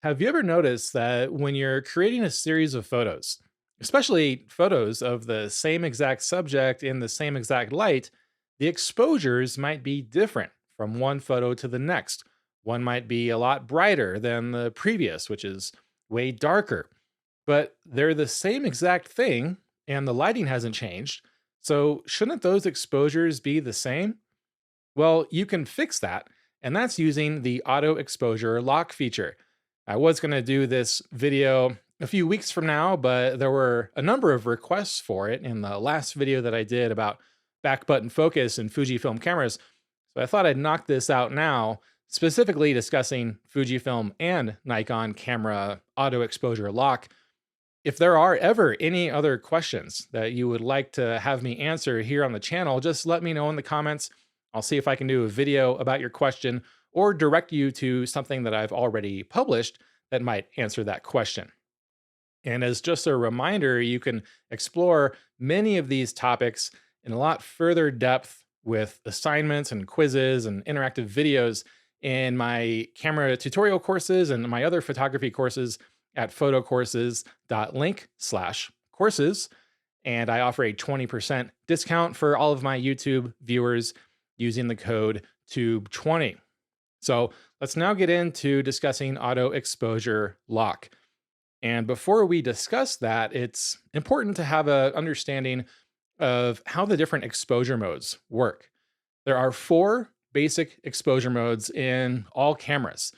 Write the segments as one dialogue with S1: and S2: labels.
S1: Have you ever noticed that when you're creating a series of photos, especially photos of the same exact subject in the same exact light, the exposures might be different from one photo to the next? One might be a lot brighter than the previous, which is way darker, but they're the same exact thing and the lighting hasn't changed. So, shouldn't those exposures be the same? Well, you can fix that, and that's using the auto exposure lock feature. I was going to do this video a few weeks from now, but there were a number of requests for it in the last video that I did about back button focus and Fujifilm cameras. So I thought I'd knock this out now, specifically discussing Fujifilm and Nikon camera auto exposure lock. If there are ever any other questions that you would like to have me answer here on the channel, just let me know in the comments. I'll see if I can do a video about your question or direct you to something that I've already published that might answer that question. And as just a reminder, you can explore many of these topics in a lot further depth with assignments and quizzes and interactive videos in my camera tutorial courses and my other photography courses at photocourses.link/courses. And I offer a 20% discount for all of my YouTube viewers using the code TUBE20. So let's now get into discussing auto exposure lock. And before we discuss that, it's important to have an understanding of how the different exposure modes work. There are four basic exposure modes in all cameras,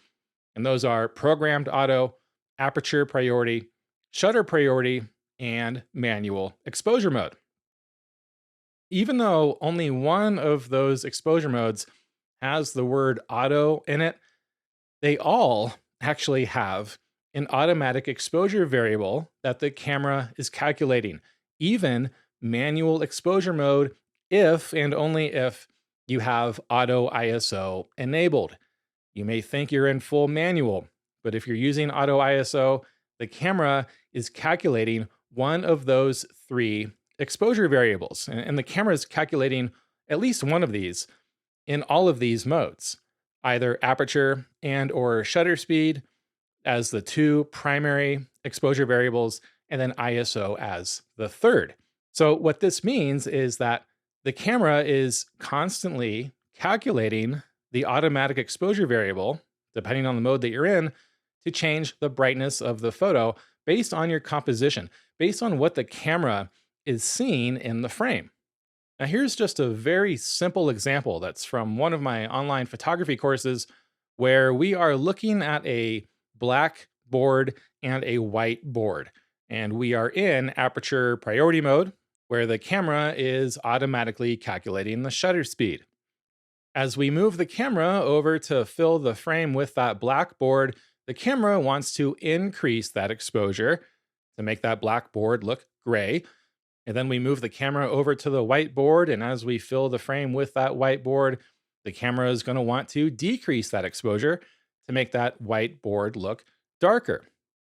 S1: and those are programmed auto, aperture priority, shutter priority, and manual exposure mode. Even though only one of those exposure modes has the word auto in it, they all actually have an automatic exposure variable that the camera is calculating, even manual exposure mode, if and only if you have auto ISO enabled. You may think you're in full manual, but if you're using auto ISO, the camera is calculating one of those three exposure variables, and the camera is calculating at least one of these in all of these modes, either aperture and or shutter speed as the two primary exposure variables, and then ISO as the third. So what this means is that the camera is constantly calculating the automatic exposure variable, depending on the mode that you're in, to change the brightness of the photo based on your composition, based on what the camera is seeing in the frame. Now, here's just a very simple example that's from one of my online photography courses where we are looking at a black board and a white board. And we are in aperture priority mode, where the camera is automatically calculating the shutter speed. As we move the camera over to fill the frame with that black board, the camera wants to increase that exposure to make that black board look gray. And then we move the camera over to the whiteboard, and as we fill the frame with that whiteboard, the camera is going to want to decrease that exposure to make that whiteboard look darker.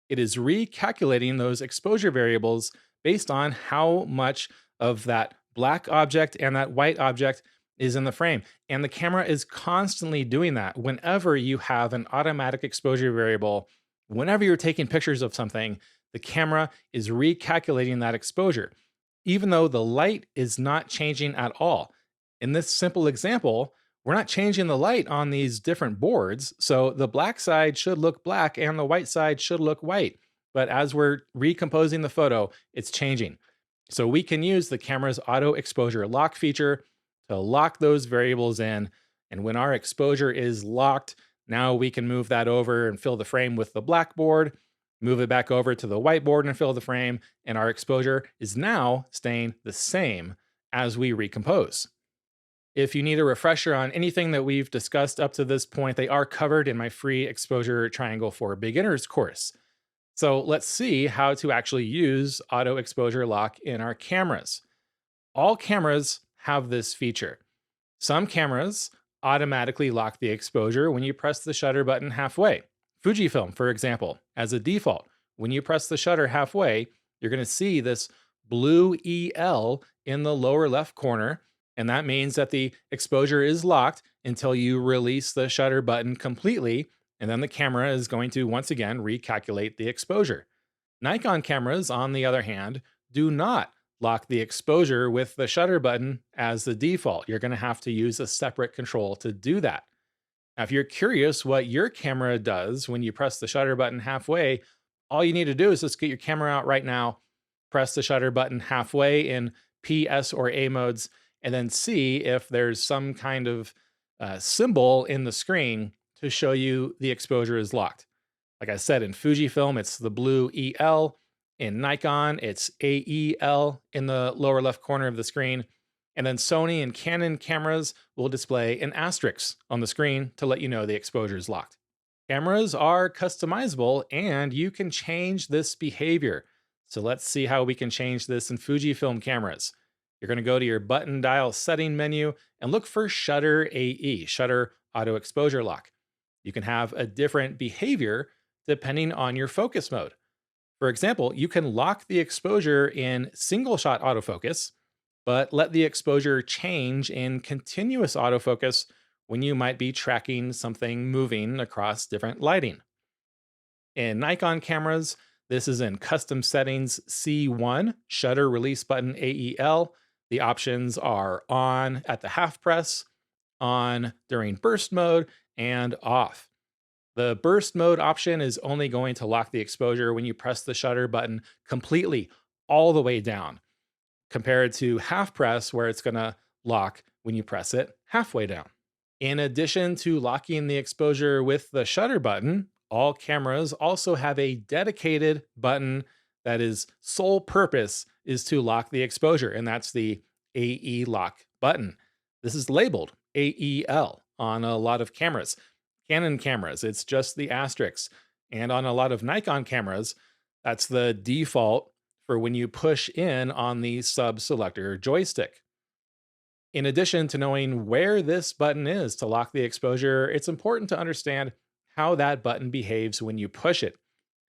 S1: It is recalculating those exposure variables based on how much of that black object and that white object is in the frame. And the camera is constantly doing that whenever you have an automatic exposure variable. Whenever you're taking pictures of something, the camera is recalculating that exposure, even though the light is not changing at all. In this simple example, we're not changing the light on these different boards, so the black side should look black and the white side should look white. But as we're recomposing the photo, it's changing. So we can use the camera's auto exposure lock feature to lock those variables in. And when our exposure is locked, now we can move that over and fill the frame with the black board, move it back over to the whiteboard and fill the frame, and our exposure is now staying the same as we recompose. If you need a refresher on anything that we've discussed up to this point, they are covered in my free exposure triangle for beginners course. So let's see how to actually use auto exposure lock in our cameras. All cameras have this feature. Some cameras automatically lock the exposure when you press the shutter button halfway. Fujifilm, for example, as a default, when you press the shutter halfway, you're going to see this blue EL in the lower left corner, and that means that the exposure is locked until you release the shutter button completely And then the camera is going to once again recalculate the exposure. Nikon cameras, on the other hand, do not lock the exposure with the shutter button as the default. You're going to have to use a separate control to do that. Now, if you're curious what your camera does when you press the shutter button halfway, all you need to do is just get your camera out right now, press the shutter button halfway in P, S, or A modes, and then see if there's some kind of symbol in the screen to show you the exposure is locked. Like I said, in Fujifilm, it's the blue EL. In Nikon, it's AEL in the lower left corner of the screen. And then Sony and Canon cameras will display an asterisk on the screen to let you know the exposure is locked. Cameras are customizable and you can change this behavior. So let's see how we can change this in Fujifilm cameras. You're going to go to your button dial setting menu and look for Shutter AE, Shutter Auto Exposure Lock. You can have a different behavior depending on your focus mode. For example, you can lock the exposure in single shot autofocus, but let the exposure change in continuous autofocus when you might be tracking something moving across different lighting. In Nikon cameras, this is in custom settings C1, shutter release button AEL. The options are on at the half press, on during burst mode, and off. The burst mode option is only going to lock the exposure when you press the shutter button completely all the way down, compared to half press where it's going to lock when you press it halfway down. In addition to locking the exposure with the shutter button, all cameras also have a dedicated button that is sole purpose is to lock the exposure, and that's the AE lock button. This is labeled AEL on a lot of cameras. Canon cameras, it's just the asterisk. And on a lot of Nikon cameras, that's the default for when you push in on the sub-selector joystick. In addition to knowing where this button is to lock the exposure, it's important to understand how that button behaves when you push it.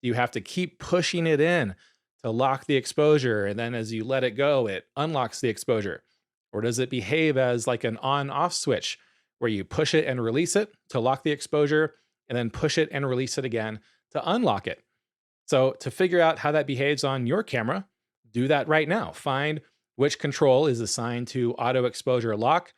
S1: You have to keep pushing it in to lock the exposure, and then as you let it go, it unlocks the exposure. Or does it behave as like an on-off switch, where you push it and release it to lock the exposure, and then push it and release it again to unlock it? So to figure out how that behaves on your camera, do that right now. Find which control is assigned to auto exposure lock,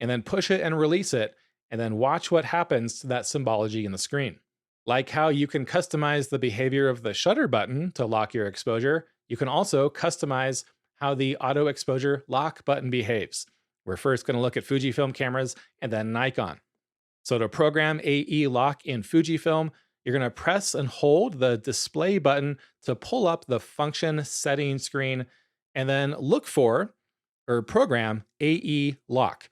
S1: and then push it and release it, and then watch what happens to that symbology in the screen. Like how you can customize the behavior of the shutter button to lock your exposure, you can also customize how the auto exposure lock button behaves. We're first going to look at Fujifilm cameras and then Nikon. So to program AE lock in Fujifilm, you're going to press and hold the display button to pull up the function settings screen, and then look for or program AE lock.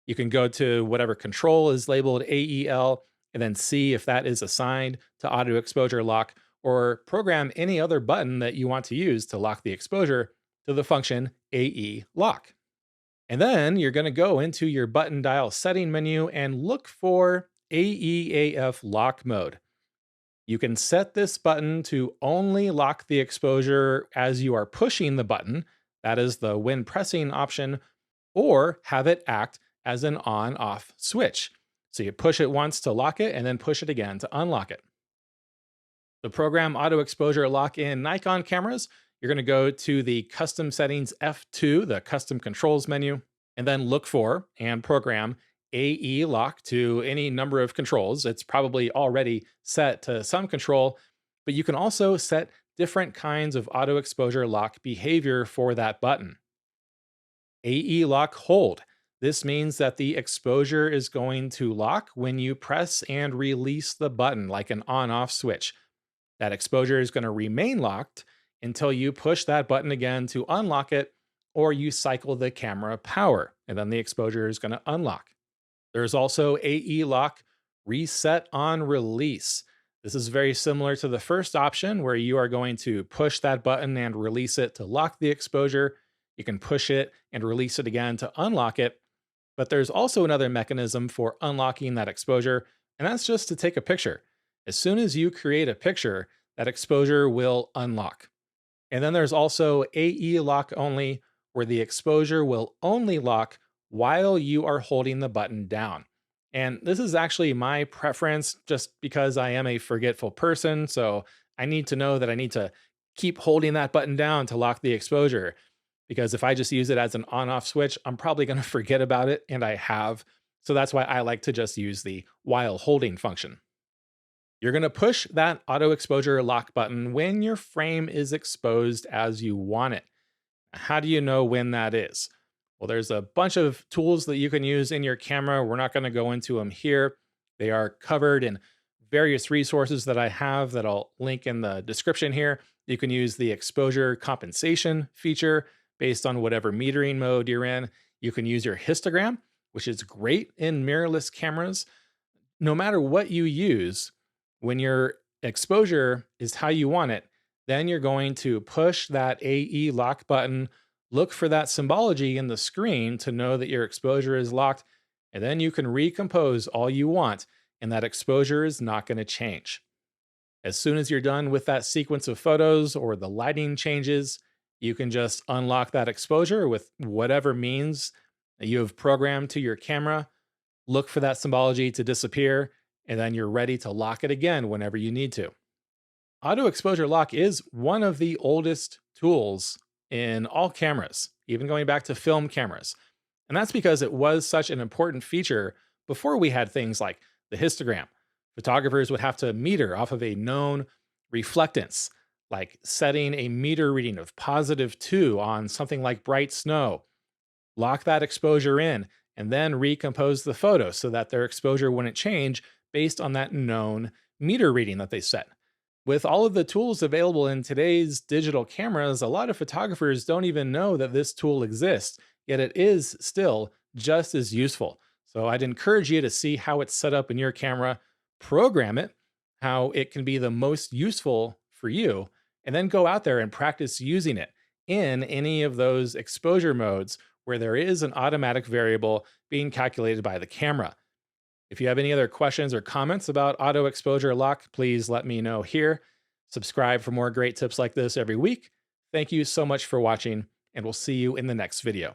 S1: You can go to whatever control is labeled AEL and then see if that is assigned to auto exposure lock, or program any other button that you want to use to lock the exposure to the function AE lock. And then you're going to go into your button dial setting menu and look for AEAF lock mode. You can set this button to only lock the exposure as you are pushing the button. That is the when pressing option, or have it act as an on-off switch. So you push it once to lock it and then push it again to unlock it. The program auto exposure lock in Nikon cameras, you're going to go to the custom settings F2, the custom controls menu, and then look for and program AE lock to any number of controls. It's probably already set to some control, but you can also set different kinds of auto exposure lock behavior for that button. AE lock hold. This means that the exposure is going to lock when you press and release the button like an on-off switch. That exposure is going to remain locked until you push that button again to unlock it, or you cycle the camera power, and then the exposure is going to unlock. There's also AE lock reset on release. This is very similar to the first option where you are going to push that button and release it to lock the exposure. You can push it and release it again to unlock it. But there's also another mechanism for unlocking that exposure, and that's just to take a picture. As soon as you create a picture, that exposure will unlock. And then there's also AE lock only, where the exposure will only lock while you are holding the button down. And this is actually my preference just because I am a forgetful person. So I need to know that I need to keep holding that button down to lock the exposure. Because if I just use it as an on off switch, I'm probably going to forget about it. And I have. So that's why I like to just use the while holding function. You're going to push that auto exposure lock button when your frame is exposed as you want it. How do you know when that is? Well, there's a bunch of tools that you can use in your camera. We're not going to go into them here. They are covered in various resources that I have that I'll link in the description here. You can use the exposure compensation feature based on whatever metering mode you're in. You can use your histogram, which is great in mirrorless cameras. No matter what you use, when your exposure is how you want it, then you're going to push that AE lock button, look for that symbology in the screen to know that your exposure is locked, and then you can recompose all you want, and that exposure is not going to change. As soon as you're done with that sequence of photos or the lighting changes, you can just unlock that exposure with whatever means that you have programmed to your camera, look for that symbology to disappear, and then you're ready to lock it again whenever you need to. Auto exposure lock is one of the oldest tools in all cameras, even going back to film cameras. And that's because it was such an important feature before we had things like the histogram. Photographers would have to meter off of a known reflectance, like setting a meter reading of +2 on something like bright snow, lock that exposure in, and then recompose the photo so that their exposure wouldn't change based on that known meter reading that they set. With all of the tools available in today's digital cameras, a lot of photographers don't even know that this tool exists, yet it is still just as useful. So I'd encourage you to see how it's set up in your camera, program it, how it can be the most useful for you, and then go out there and practice using it in any of those exposure modes where there is an automatic variable being calculated by the camera. If you have any other questions or comments about auto exposure lock, please let me know here. Subscribe for more great tips like this every week. Thank you so much for watching, and we'll see you in the next video.